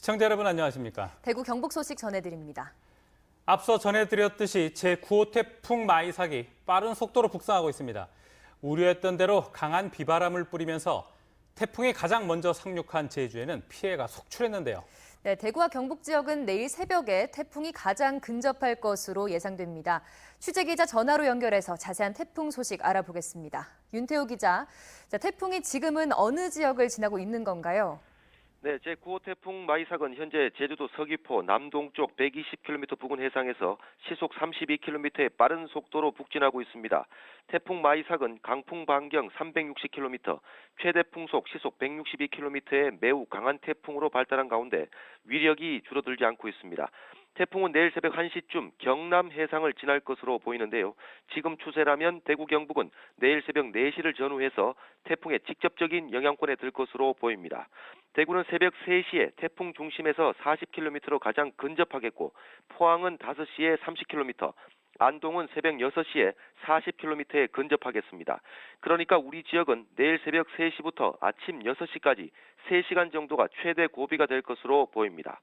시청자 여러분 안녕하십니까? 대구 경북 소식 전해드립니다. 앞서 전해드렸듯이 제9호 태풍 마이삭이 빠른 속도로 북상하고 있습니다. 우려했던 대로 강한 비바람을 뿌리면서 태풍이 가장 먼저 상륙한 제주에는 피해가 속출했는데요. 네, 대구와 경북 지역은 내일 새벽에 태풍이 가장 근접할 것으로 예상됩니다. 취재기자 전화로 연결해서 자세한 태풍 소식 알아보겠습니다. 윤태호 기자, 태풍이 지금은 어느 지역을 지나고 있는 건가요? 네, 제9호 태풍 마이삭은 현재 제주도 서귀포 남동쪽 120km 부근 해상에서 시속 32km의 빠른 속도로 북진하고 있습니다. 태풍 마이삭은 강풍 반경 360km, 최대 풍속 시속 162km의 매우 강한 태풍으로 발달한 가운데 위력이 줄어들지 않고 있습니다. 태풍은 내일 새벽 1시쯤 경남 해상을 지날 것으로 보이는데요. 지금 추세라면 대구 경북은 내일 새벽 4시를 전후해서 태풍의 직접적인 영향권에 들 것으로 보입니다. 대구는 새벽 3시에 태풍 중심에서 40km로 가장 근접하겠고 포항은 5시에 30km, 안동은 새벽 6시에 40km에 근접하겠습니다. 그러니까 우리 지역은 내일 새벽 3시부터 아침 6시까지 3시간 정도가 최대 고비가 될 것으로 보입니다.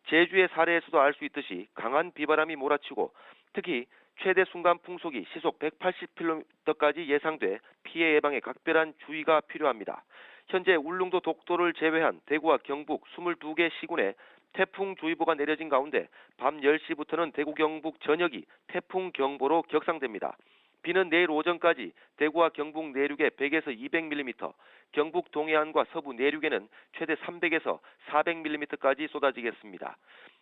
제주의 사례에서도 알 수 있듯이 강한 비바람이 몰아치고 특히 최대 순간 풍속이 시속 180km까지 예상돼 피해 예방에 각별한 주의가 필요합니다. 현재 울릉도 독도를 제외한 대구와 경북 22개 시군에 태풍주의보가 내려진 가운데 밤 10시부터는 대구 경북 전역이 태풍경보로 격상됩니다. 비는 내일 오전까지 대구와 경북 내륙에 100에서 200mm, 경북 동해안과 서부 내륙에는 최대 300에서 400mm까지 쏟아지겠습니다.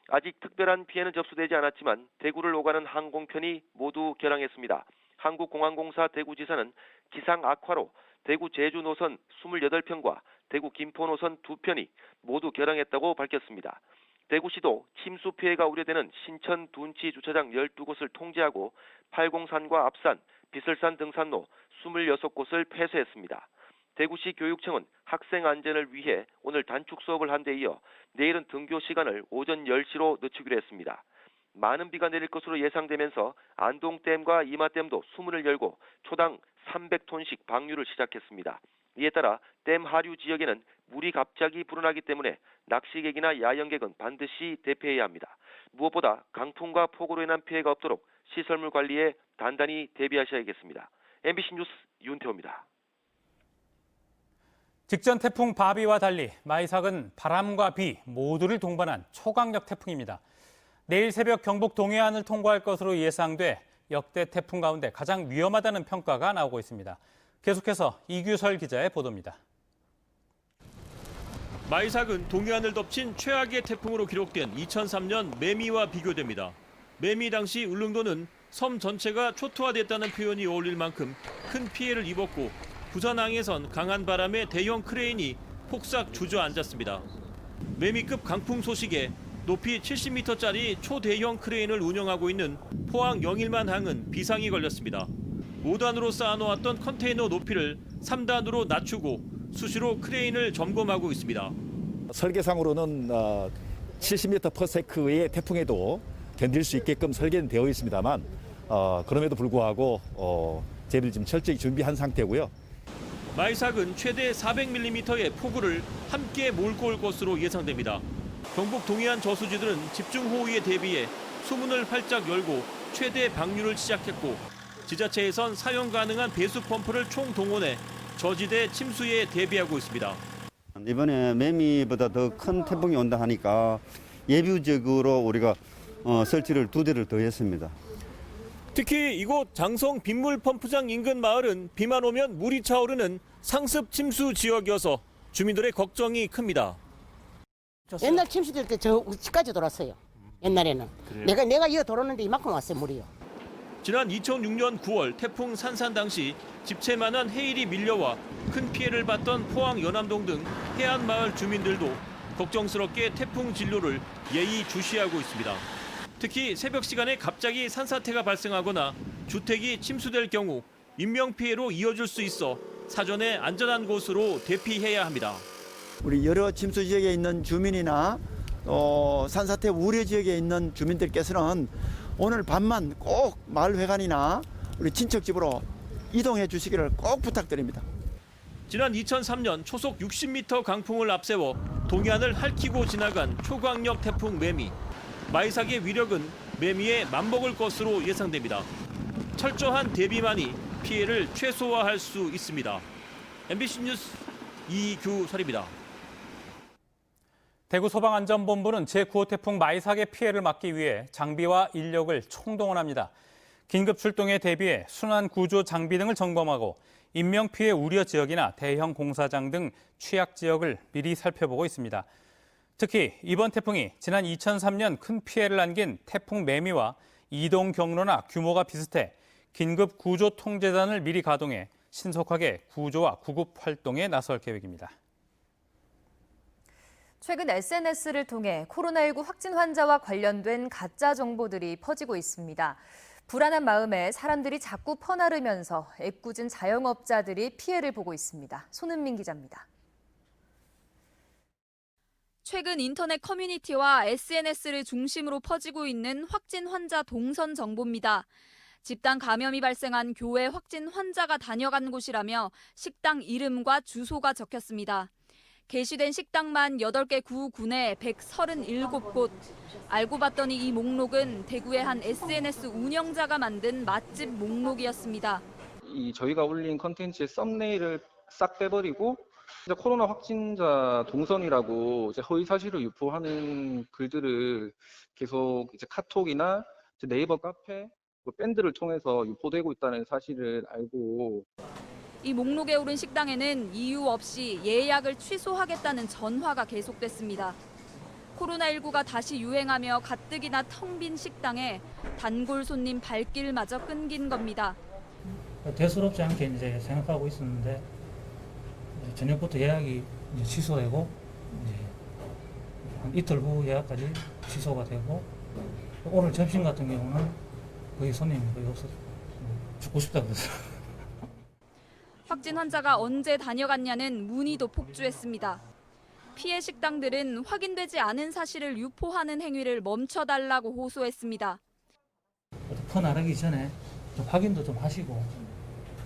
아직 특별한 피해는 접수되지 않았지만 대구를 오가는 항공편이 모두 결항했습니다. 한국공항공사 대구지사는 기상 악화로 대구 제주 노선 28편과 대구 김포 노선 2편이 모두 결항했다고 밝혔습니다. 대구시도 침수 피해가 우려되는 신천 둔치 주차장 12곳을 통제하고 팔공산과 앞산, 비설산 등산로 26곳을 폐쇄했습니다. 대구시 교육청은 학생 안전을 위해 오늘 단축 수업을 한 데 이어 내일은 등교 시간을 오전 10시로 늦추기로 했습니다. 많은 비가 내릴 것으로 예상되면서 안동댐과 이마댐도 수문을 열고 초당 300톤씩 방류를 시작했습니다. 이에 따라 댐 하류 지역에는 물이 갑자기 불어나기 때문에 낚시객이나 야영객은 반드시 대피해야 합니다. 무엇보다 강풍과 폭우로 인한 피해가 없도록 시설물 관리에 단단히 대비하셔야겠습니다. MBC 뉴스 윤태호입니다. 직전 태풍 바비와 달리 마이삭은 바람과 비 모두를 동반한 초강력 태풍입니다. 내일 새벽 경북 동해안을 통과할 것으로 예상돼 역대 태풍 가운데 가장 위험하다는 평가가 나오고 있습니다. 계속해서 이규설 기자의 보도입니다. 마이삭은 동해안을 덮친 최악의 태풍으로 기록된 2003년 매미와 비교됩니다. 매미 당시 울릉도는 섬 전체가 초토화됐다는 표현이 어울릴 만큼 큰 피해를 입었고 부산항에선 강한 바람에 대형 크레인이 폭삭 주저앉았습니다. 매미급 강풍 소식에 높이 70m짜리 초대형 크레인을 운영하고 있는 포항 영일만항은 비상이 걸렸습니다. 5단으로 쌓아놓았던 컨테이너 높이를 3단으로 낮추고 수시로 크레인을 점검하고 있습니다. 설계상으로는 70m/s의 태풍에도 견딜 수 있게끔 설계는 되어 있습니다만 그럼에도 불구하고 제를 지금 철저히 준비한 상태고요. 마이삭은 최대 400mm의 폭우를 함께 몰고 올 것으로 예상됩니다. 경북 동해안 저수지들은 집중호우에 대비해 수문을 활짝 열고 최대 방류를 시작했고 지자체에선 사용 가능한 배수 펌프를 총동원해 저지대 침수에 대비하고 있습니다. 이번에 매미보다 더 큰 태풍이 온다 하니까 예비적으로 우리가 설치를 2대를 더 했습니다. 특히 이곳 장성 빗물 펌프장 인근 마을은 비만 오면 물이 차오르는 상습 침수 지역이어서 주민들의 걱정이 큽니다. 옛날 침수될 때 저 우치까지 돌았어요. 옛날에는. 내가 이어 돌았는데 이만큼 왔어요, 물이요. 지난 2006년 9월 태풍 산산 당시 집채만한 해일이 밀려와 큰 피해를 봤던 포항 연암동 등 해안 마을 주민들도 걱정스럽게 태풍 진로를 예의주시하고 있습니다. 특히 새벽 시간에 갑자기 산사태가 발생하거나 주택이 침수될 경우 인명피해로 이어질 수 있어 사전에 안전한 곳으로 대피해야 합니다. 우리 여러 침수 지역에 있는 주민이나 산사태 우려 지역에 있는 주민들께서는 오늘 밤만 꼭 마을회관이나 우리 친척집으로 이동해 주시기를 꼭 부탁드립니다. 지난 2003년 초속 60m 강풍을 앞세워 동해안을 핥히고 지나간 초강력 태풍 매미. 마이삭의 위력은 매미에 맞먹을 것으로 예상됩니다. 철저한 대비만이 피해를 최소화할 수 있습니다. MBC 뉴스 이규설입니다. 대구소방안전본부는 제9호 태풍 마이삭의 피해를 막기 위해 장비와 인력을 총동원합니다. 긴급 출동에 대비해 순환 구조 장비 등을 점검하고 인명피해 우려 지역이나 대형 공사장 등 취약 지역을 미리 살펴보고 있습니다. 특히 이번 태풍이 지난 2003년 큰 피해를 안긴 태풍 매미와 이동 경로나 규모가 비슷해 긴급 구조 통제단을 미리 가동해 신속하게 구조와 구급 활동에 나설 계획입니다. 최근 SNS를 통해 코로나19 확진 환자와 관련된 가짜 정보들이 퍼지고 있습니다. 불안한 마음에 사람들이 자꾸 퍼나르면서 애꿎은 자영업자들이 피해를 보고 있습니다. 손은민 기자입니다. 최근 인터넷 커뮤니티와 SNS를 중심으로 퍼지고 있는 확진 환자 동선 정보입니다. 집단 감염이 발생한 교회 확진 환자가 다녀간 곳이라며 식당 이름과 주소가 적혔습니다. 게시된 식당만 8개 구군에 137곳. 알고 봤더니 이 목록은 대구의 한 SNS 운영자가 만든 맛집 목록이었습니다. 저희가 올린 컨텐츠의 썸네일을 싹 빼버리고 이제 코로나 확진자 동선이라고 이제 허위 사실을 유포하는 글들을 계속 이제 카톡이나 이제 네이버 카페, 밴드를 통해서 유포되고 있다는 사실을 알고 이 목록에 오른 식당에는 이유 없이 예약을 취소하겠다는 전화가 계속됐습니다. 코로나19가 다시 유행하며 가뜩이나 텅 빈 식당에 단골 손님 발길마저 끊긴 겁니다. 대수롭지 않게 이제 생각하고 있었는데 저녁부터 예약이 이제 취소되고 이제 한 이틀 후 예약까지 취소가 되고 오늘 점심 같은 경우는 거의 손님이 거의 없어서 죽고 싶다 그랬어요. 확진 환자가 언제 다녀갔냐는 문의도 폭주했습니다. 피해 식당들은 확인되지 않은 사실을 유포하는 행위를 멈춰달라고 호소했습니다. 퍼나르기 전에 좀 확인도 좀 하시고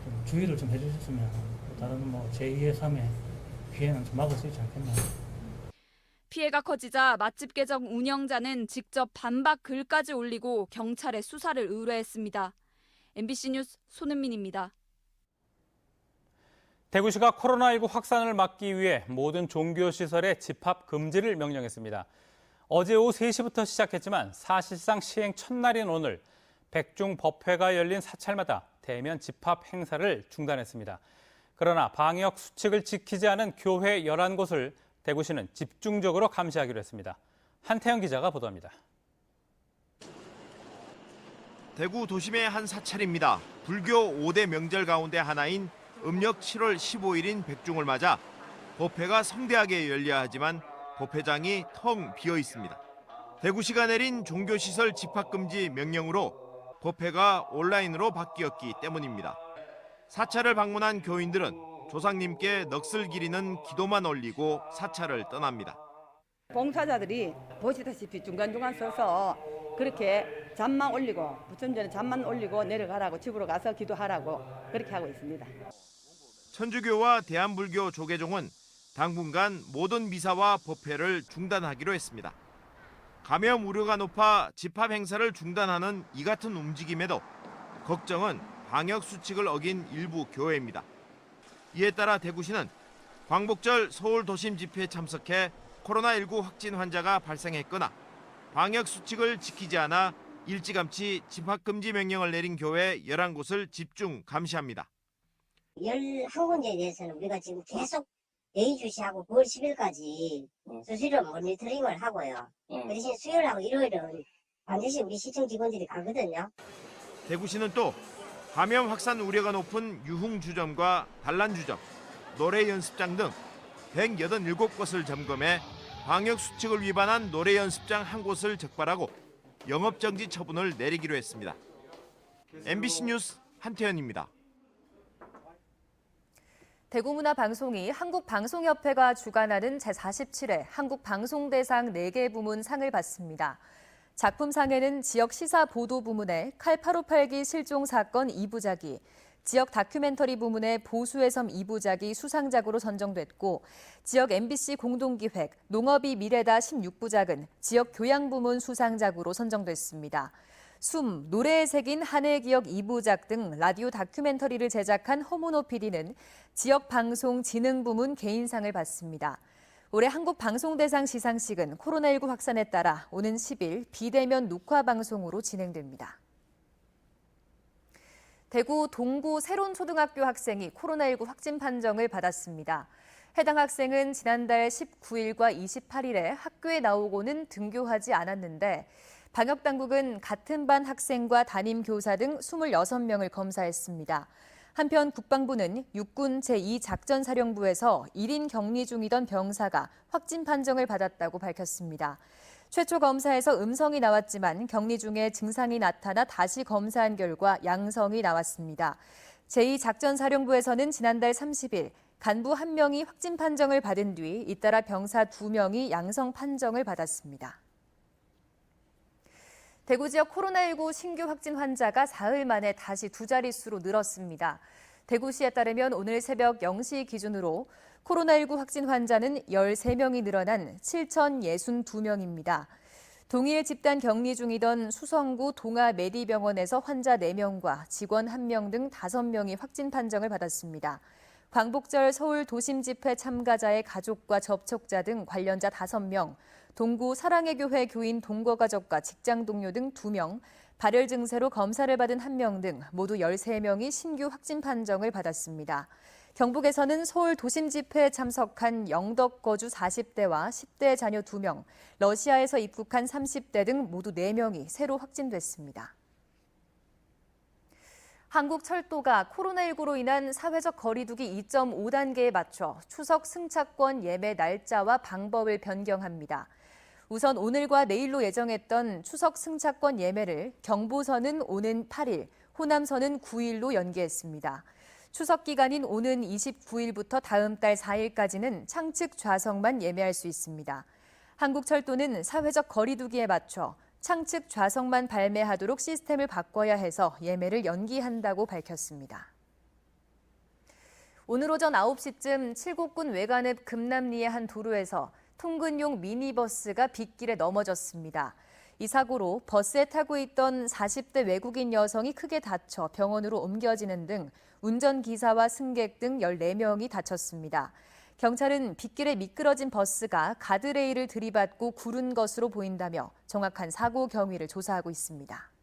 좀 주의를 좀 해주셨으면 다른 제2의 3의 피해는 좀 막을 수 있지 않겠나. 피해가 커지자 맛집 계정 운영자는 직접 반박 글까지 올리고 경찰에 수사를 의뢰했습니다. MBC 뉴스 손은민입니다. 대구시가 코로나19 확산을 막기 위해 모든 종교시설에 집합 금지를 명령했습니다. 어제 오후 3시부터 시작했지만 사실상 시행 첫날인 오늘 백중 법회가 열린 사찰마다 대면 집합 행사를 중단했습니다. 그러나 방역 수칙을 지키지 않은 교회 11곳을 대구시는 집중적으로 감시하기로 했습니다. 한태영 기자가 보도합니다. 대구 도심의 한 사찰입니다. 불교 5대 명절 가운데 하나인 음력 7월 15일인 백중을 맞아 법회가 성대하게 열려야 하지만 법회장이 텅 비어 있습니다. 대구시가 내린 종교시설 집합금지 명령으로 법회가 온라인으로 바뀌었기 때문입니다. 사찰을 방문한 교인들은 조상님께 넋을 기리는 기도만 올리고 사찰을 떠납니다. 봉사자들이 보시다시피 중간중간 서서 그렇게 잠만 올리고 부처전에 잠만 올리고 내려가라고 집으로 가서 기도하라고 그렇게 하고 있습니다. 천주교와 대한불교 조계종은 당분간 모든 미사와 법회를 중단하기로 했습니다. 감염 우려가 높아 집합 행사를 중단하는 이 같은 움직임에도 걱정은 방역 수칙을 어긴 일부 교회입니다. 이에 따라 대구시는 광복절 서울 도심 집회에 참석해 코로나19 확진 환자가 발생했거나 방역 수칙을 지키지 않아 일찌감치 집합금지 명령을 내린 교회 11곳을 집중 감시합니다. 11군데에 대해서는 우리가 지금 계속 예의주시하고 9월 10일까지 수시로 모니터링을 하고요. 그 대신 수요일하고 일요일은 반드시 우리 시청 직원들이 가거든요. 대구시는 또 감염 확산 우려가 높은 유흥주점과 단란주점, 노래 연습장 등 187곳을 점검해 방역 수칙을 위반한 노래 연습장 한 곳을 적발하고 영업정지 처분을 내리기로 했습니다. MBC 뉴스 한태현입니다. 대구문화방송이 한국방송협회가 주관하는 제47회 한국방송대상 4개 부문 상을 받습니다. 작품상에는 지역 시사 보도 부문의 칼 858기 실종 사건 2부작이, 지역 다큐멘터리 부문의 보수의 섬 2부작이 수상작으로 선정됐고 지역 MBC 공동기획 농업이 미래다 16부작은 지역 교양 부문 수상작으로 선정됐습니다. 숨, 노래에 새긴 한 해 기억 2부작 등 라디오 다큐멘터리를 제작한 허문호 PD는 지역 방송 진흥 부문 개인상을 받습니다. 올해 한국방송대상 시상식은 코로나19 확산에 따라 오는 10일 비대면 녹화방송으로 진행됩니다. 대구 동구 새론초등학교 학생이 코로나19 확진 판정을 받았습니다. 해당 학생은 지난달 19일과 28일에 학교에 나오고는 등교하지 않았는데 방역당국은 같은 반 학생과 담임 교사 등 26명을 검사했습니다. 한편 국방부는 육군 제2작전사령부에서 1인 격리 중이던 병사가 확진 판정을 받았다고 밝혔습니다. 최초 검사에서 음성이 나왔지만 격리 중에 증상이 나타나 다시 검사한 결과 양성이 나왔습니다. 제2작전사령부에서는 지난달 30일 간부 1명이 확진 판정을 받은 뒤 잇따라 병사 2명이 양성 판정을 받았습니다. 대구 지역 코로나19 신규 확진 환자가 사흘 만에 다시 두 자릿수로 늘었습니다. 대구시에 따르면 오늘 새벽 0시 기준으로 코로나19 확진 환자는 13명이 늘어난 7,062명입니다. 동일 집단 격리 중이던 수성구 동아메디병원에서 환자 4명과 직원 1명 등 5명이 확진 판정을 받았습니다. 광복절 서울 도심 집회 참가자의 가족과 접촉자 등 관련자 5명, 동구 사랑의 교회 교인 동거가족과 직장 동료 등 2명, 발열 증세로 검사를 받은 1명 등 모두 13명이 신규 확진 판정을 받았습니다. 경북에서는 서울 도심 집회에 참석한 영덕 거주 40대와 10대 자녀 2명, 러시아에서 입국한 30대 등 모두 4명이 새로 확진됐습니다. 한국철도가 코로나19로 인한 사회적 거리두기 2.5단계에 맞춰 추석 승차권 예매 날짜와 방법을 변경합니다. 우선 오늘과 내일로 예정했던 추석 승차권 예매를 경부선은 오는 8일, 호남선은 9일로 연기했습니다. 추석 기간인 오는 29일부터 다음 달 4일까지는 창측 좌석만 예매할 수 있습니다. 한국철도는 사회적 거리두기에 맞춰 창측 좌석만 발매하도록 시스템을 바꿔야 해서 예매를 연기한다고 밝혔습니다. 오늘 오전 9시쯤 칠곡군 외관읍 금남리의 한 도로에서 통근용 미니버스가 빗길에 넘어졌습니다. 이 사고로 버스에 타고 있던 40대 외국인 여성이 크게 다쳐 병원으로 옮겨지는 등 운전기사와 승객 등 14명이 다쳤습니다. 경찰은 빗길에 미끄러진 버스가 가드레일을 들이받고 구른 것으로 보인다며 정확한 사고 경위를 조사하고 있습니다.